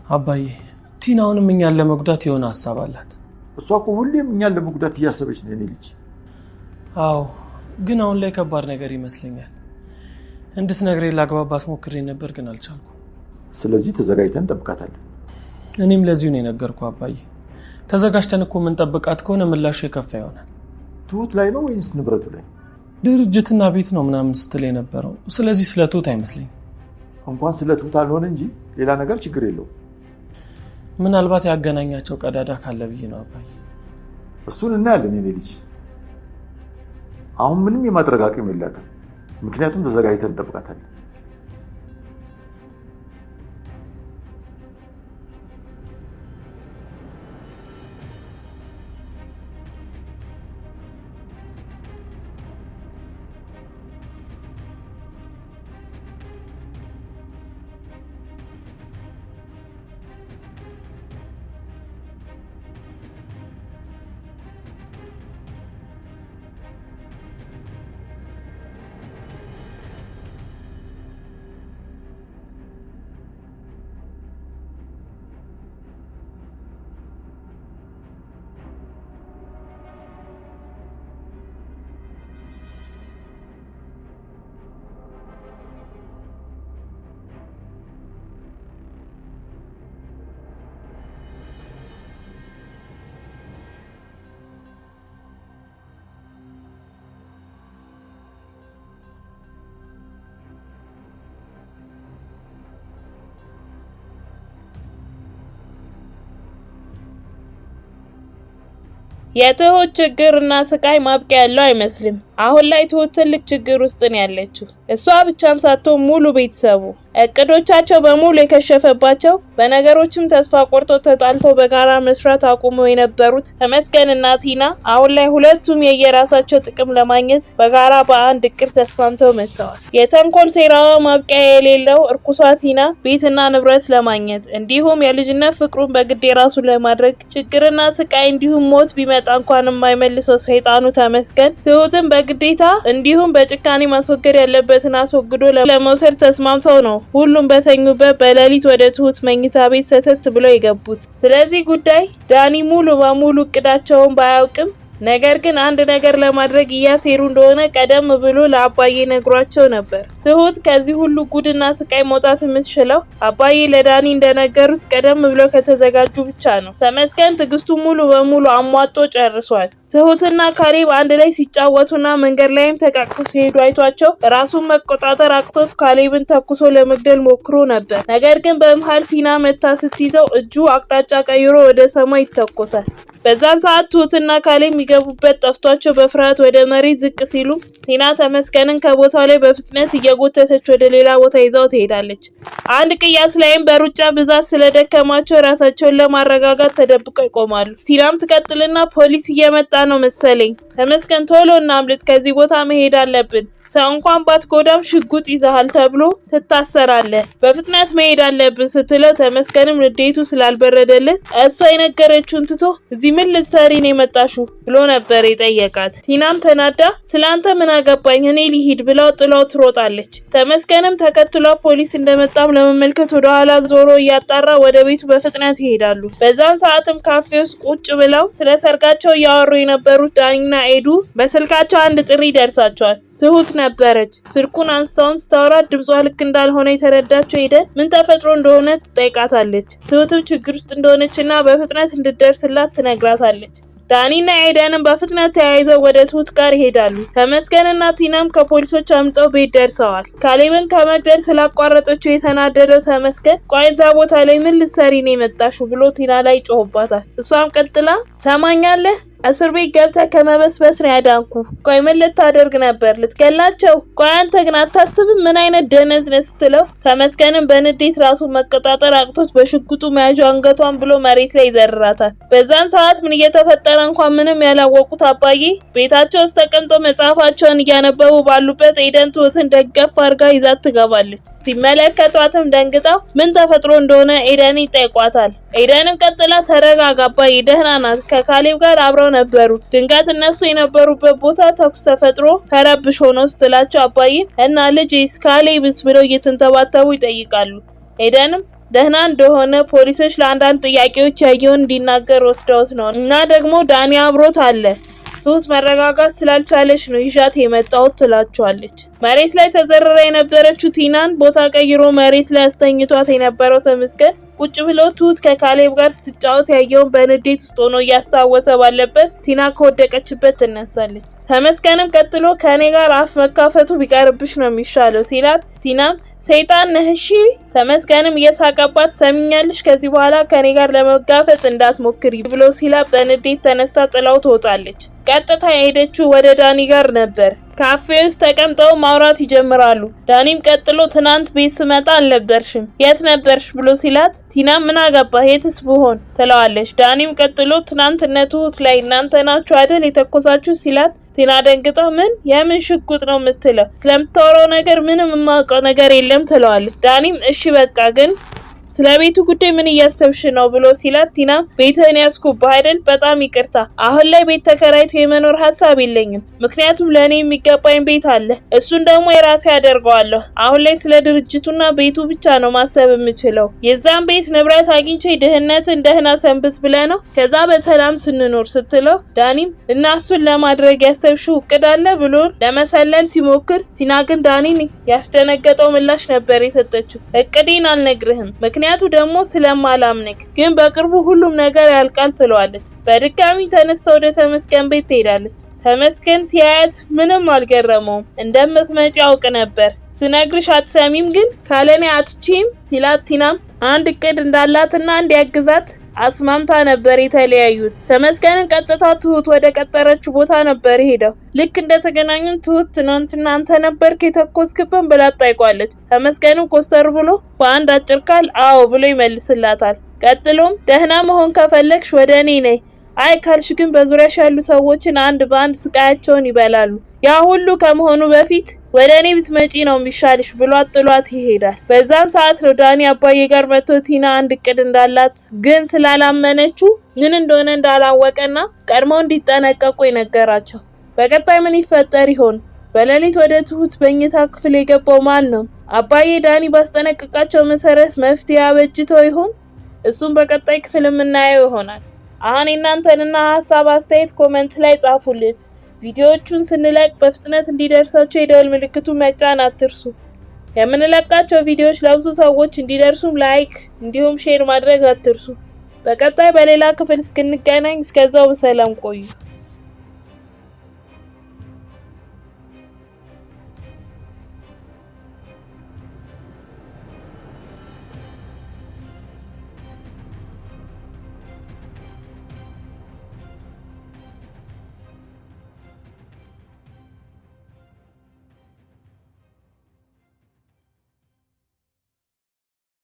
አባዬ ቲናውንም እኛን ለመጉዳት የሆነ ሐሳብ አላት። እሷ እኮ ሁሌም እኛን ለመጉዳት እያሰበች ነው የኔ ልጅ። አዎ ግን አሁን ላይ ከባድ ነገር ይመስለኛል። እንድትነግረኝ ላግባባት ሞክሬ ነበር ግን አልቻልኩም። ስለዚህ ተዘጋጅተን እንጠብቃታለን። እኔም ለዚሁ ነው የነገርኩህ አባዬ። ተዘጋጅተን እኮ ምን ጠብቃት ከሆነ ምላሹ የከፋ ይሆናል። ትሁት ላይ ነው ወይስ ንብረቱ ላይ? ድርጅትና ቤት ነው ምናምን ስትል የነበረው። ስለዚህ ስለ ትሁት አይመስለኝም። እንኳን ስለ ትሁት አልሆነ እንጂ ሌላ ነገር ችግር የለውም። ምናልባት ያገናኛቸው ቀዳዳ ካለ ብዬ ነው አባዬ። እሱን እናያለን የኔ ልጅ። አሁን ምንም የማድረግ አቅም የላትም። ምክንያቱም ተዘጋጅተን እንጠብቃታለን። የትሁት ችግርና ስቃይ ማብቂያ ያለው አይመስልም። አሁን ላይ ትሁት ትልቅ ችግር ውስጥ ነው ያለችው። እሷ ብቻም ሳትሆን ሙሉ ቤተሰቡ እቅዶቻቸው በሙሉ የከሸፈባቸው፣ በነገሮችም ተስፋ ቆርጠው ተጣልተው በጋራ መስራት አቁመው የነበሩት ተመስገንና ቲና አሁን ላይ ሁለቱም የየራሳቸው ጥቅም ለማግኘት በጋራ በአንድ እቅድ ተስማምተው መጥተዋል። የተንኮል ሴራዋ ማብቂያ የሌለው እርኩሷ ቲና ቤትና ንብረት ለማግኘት እንዲሁም የልጅነት ፍቅሩን በግድ የራሱ ለማድረግ ችግርና ስቃይ እንዲሁም ሞት ቢመጣ እንኳን የማይመልሰው ሰይጣኑ ተመስገን ትሁትን በግዴታ እንዲሁም በጭካኔ ማስወገድ ያለበትን አስወግዶ ለመውሰድ ተስማምተው ነው ሁሉም በተኙበት በሌሊት ወደ ትሁት መኝታ ቤት ሰተት ብለው የገቡት። ስለዚህ ጉዳይ ዳኒ ሙሉ በሙሉ እቅዳቸውን ባያውቅም ነገር ግን አንድ ነገር ለማድረግ እያሴሩ እንደሆነ ቀደም ብሎ ለአባዬ ነግሯቸው ነበር። ትሁት ከዚህ ሁሉ ጉድና ስቃይ መውጣት የምትችለው አባዬ ለዳኒ እንደነገሩት ቀደም ብሎ ከተዘጋጁ ብቻ ነው። ተመስገን ትዕግስቱ ሙሉ በሙሉ አሟጦ ጨርሷል። ትሁትና ካሌብ አንድ ላይ ሲጫወቱና መንገድ ላይም ተቃቅፈው ሲሄዱ አይቷቸው ራሱን መቆጣጠር አቅቶት ካሌብን ተኩሶ ለመግደል ሞክሮ ነበር። ነገር ግን በመሃል ቲና መታ ስትይዘው እጁ አቅጣጫ ቀይሮ ወደ ሰማይ ይተኮሳል። በዛን ሰዓት ትሁትና ካሌብ የሚገቡበት ጠፍቷቸው በፍርሃት ወደ መሬት ዝቅ ሲሉ ቲና ተመስገንን ከቦታው ላይ በፍጥነት እየጎተተች ወደ ሌላ ቦታ ይዛው ትሄዳለች። አንድ ቅያስ ላይም በሩጫ ብዛት ስለደከማቸው ራሳቸውን ለማረጋጋት ተደብቀው ይቆማሉ። ቲናም ትቀጥልና ፖሊስ እየመጣ ነው መሰለኝ፣ ተመስገን ቶሎ እናምልጥ፣ ከዚህ ቦታ መሄድ አለብን፣ ሰው እንኳን ባትጎዳም ሽጉጥ ይዘሃል ተብሎ ትታሰራለህ፣ በፍጥነት መሄድ አለብን ስትለው ተመስገንም ንዴቱ ስላልበረደለት እሷ የነገረችውን ትቶ እዚህ ምን ልትሰሪ ነው የመጣሽው ብሎ ነበር የጠየቃት። ቲናም ተናዳ ስላንተ ምን አገባኝ እኔ ልሂድ ብላው ጥላው ትሮጣለች። ተመስገንም ተከትሏ ፖሊስ እንደመጣም ለመመልከት ወደ ኋላ ዞሮ እያጣራ ወደ ቤቱ በፍጥነት ይሄዳሉ። በዛን ሰዓትም ካፌ ውስጥ ቁጭ ብለው ስለ ሰርጋቸው እያወሩ የነበሩት ዳኒና ኤዱ በስልካቸው አንድ ጥሪ ደርሳቸዋል። ትሁት ነበረች። ስልኩን አንስታውም ስታወራ ድምጿ ልክ እንዳልሆነ የተረዳቸው ኤደን ምን ተፈጥሮ እንደሆነ ትጠይቃታለች። ትሁትም ችግር ውስጥ እንደሆነችና በፍጥነት እንድትደርስላት ትነግራታለች። ዳኒና ኤደንም በፍጥነት ተያይዘው ወደ ትሁት ጋር ይሄዳሉ። ተመስገንና ቲናም ከፖሊሶች አምጠው ቤት ደርሰዋል። ካሌብን ከመግደል ስላቋረጠችው የተናደደው ተመስገን ቆይ እዛ ቦታ ላይ ምን ልትሰሪ ነው የመጣሽው ብሎ ቲና ላይ ጮህባታል። እሷም ቀጥላ ሰማኛለህ እስር ቤት ገብተህ ከመበስበስ ነው ያዳንኩ። ቆይ ምን ልታደርግ ነበር? ልትገላቸው? ቆይ አንተ ግን አታስብም? ምን አይነት ደነዝ ነህ ስትለው ተመስገንም በንዴት ራሱን መቆጣጠር አቅቶት በሽጉጡ መያዣ አንገቷን ብሎ መሬት ላይ ይዘርራታል። በዛን ሰዓት ምን እየተፈጠረ እንኳን ምንም ያላወቁት አባዬ ቤታቸው ውስጥ ተቀምጠው መጽሐፋቸውን እያነበቡ ባሉበት ኤደን ትሁትን ደገፍ አድርጋ ይዛት ትገባለች። ሲመለከቷትም ደንግጠው ምን ተፈጥሮ እንደሆነ ኤደን ይጠይቋታል። ኤደንም ቀጥላ ተረጋጋ አባዬ ደህና ናት፣ ከካሌብ ጋር አብረው ነበሩ፣ ድንጋት እነሱ የነበሩበት ቦታ ተኩስ ተፈጥሮ ተረብሾ ነው ስትላቸው አባዬ እና ልጅስ ካሌብስ ብለው እየተንተባተቡ ይጠይቃሉ። ኤደንም ደህና እንደሆነ ፖሊሶች ለአንዳንድ ጥያቄዎች ያየውን እንዲናገር ወስደውት ነው እና ደግሞ ዳኒ አብሮት አለ። ትሁት መረጋጋት ስላልቻለች ነው ይዣት የመጣሁት ትላቸዋለች። መሬት ላይ ተዘረራ የነበረችው ቲናን ቦታ ቀይሮ መሬት ላይ አስተኝቷት የነበረው ተመስገን ቁጭ ብሎ ትሁት ከካሌብ ጋር ስትጫወት ያየውን በንዴት ውስጥ ሆኖ እያስታወሰ ባለበት ቲና ከወደቀችበት ትነሳለች። ተመስገንም ቀጥሎ ከኔ ጋር አፍ መካፈቱ ቢቀርብሽ ነው የሚሻለው ሲላት፣ ቲናም ሰይጣን ነህ እሺ። ተመስገንም እየሳቀባት ሰሚኛልሽ፣ ከዚህ በኋላ ከኔ ጋር ለመጋፈጥ እንዳትሞክሪ ብሎ ሲላት በንዴት ተነስታ ጥላው ትወጣለች። ቀጥታ የሄደችው ወደ ዳኒ ጋር ነበር። ካፌ ውስጥ ተቀምጠው ማውራት ይጀምራሉ። ዳኒም ቀጥሎ ትናንት ቤት ስመጣ አልነበርሽም የት ነበርሽ ብሎ ሲላት፣ ቲና ምን አገባህ የትስ ብሆን ትለዋለች። ዳኒም ቀጥሎ ትናንት እነ ትሁት ላይ እናንተ ናችሁ አይደል የተኮሳችሁ ሲላት፣ ቲና ደንግጣ ምን የምን ሽጉጥ ነው የምትለው? ስለምታወራው ነገር ምንም የማውቀው ነገር የለም ትለዋለች። ዳኒም እሺ በቃ ግን ስለ ቤቱ ጉዳይ ምን እያሰብሽ ነው ብሎ ሲላት፣ ቲና ቤትህን ያስኩብህ አይደል? በጣም ይቅርታ፣ አሁን ላይ ቤት ተከራይቶ የመኖር ሀሳብ የለኝም። ምክንያቱም ለእኔ የሚገባኝ ቤት አለ፣ እሱን ደግሞ የራሴ ያደርገዋለሁ። አሁን ላይ ስለ ድርጅቱና ቤቱ ብቻ ነው ማሰብ የምችለው። የዛን ቤት ንብረት አግኝቼ ድህነትን ደህና ሰንብት ብለ ነው ከዛ በሰላም ስንኖር ስትለው፣ ዳኒም እና እሱን ለማድረግ ያሰብሽው እቅድ አለ ብሎ ለመሰለል ሲሞክር፣ ቲና ግን ዳኒን ያስደነገጠው ምላሽ ነበር የሰጠችው። እቅዴን አልነግርህም ምክንያቱ ደግሞ ስለማላምንክ፣ ግን በቅርቡ ሁሉም ነገር ያልቃል ትለዋለች። በድጋሚ ተነስታ ወደ ተመስገን ቤት ትሄዳለች። ተመስገን ሲያያት ምንም አልገረመውም። እንደምትመጪ ያውቅ ነበር። ስነግርሽ አትሰሚም ግን ካለኔ አትቺም ሲላት፣ ቲናም አንድ እቅድ እንዳላትና እንዲያግዛት አስማምታ ነበር የተለያዩት። ተመስገንን ቀጥታ ትሁት ወደ ቀጠረችው ቦታ ነበር ሄደው። ልክ እንደተገናኙም ትሁት ትናንትና አንተ ነበርክ የተኮስክብን ብላ ጠይቋለች። ተመስገንም ኮስተር ብሎ በአንድ አጭር ቃል አዎ ብሎ ይመልስላታል። ቀጥሎም ደህና መሆን ከፈለግሽ ወደ እኔ ነይ፣ አይ ካልሽ ግን በዙሪያሽ ያሉ ሰዎችን አንድ በአንድ ስቃያቸውን ይበላሉ። ያ ሁሉ ከመሆኑ በፊት ወደ እኔ ብትመጪ ነው የሚሻልሽ ብሎ ጥሏት ይሄዳል። በዛን ሰዓት ነው ዳኒ አባዬ ጋር መጥቶ ቲና አንድ እቅድ እንዳላት ግን ስላላመነችው ምን እንደሆነ እንዳላወቀና ቀድመው እንዲጠነቀቁ የነገራቸው። በቀጣይ ምን ይፈጠር ይሆን? በሌሊት ወደ ትሁት በእኝታ ክፍል የገባው ማን ነው? አባዬ ዳኒ ባስጠነቀቃቸው መሰረት መፍትሄ አበጅተው ይሆን? እሱም በቀጣይ ክፍል የምናየው ይሆናል። አሁን እናንተንና ሀሳብ አስተያየት ኮሜንት ላይ ጻፉልን። ቪዲዮዎቹን ስንለቅ በፍጥነት እንዲደርሳችሁ የደወል ምልክቱን መጫን አትርሱ። የምንለቃቸው ቪዲዮዎች ለብዙ ሰዎች እንዲደርሱም ላይክ እንዲሁም ሼር ማድረግ አትርሱ። በቀጣይ በሌላ ክፍል እስክንገናኝ እስከዛው በሰላም ቆዩ።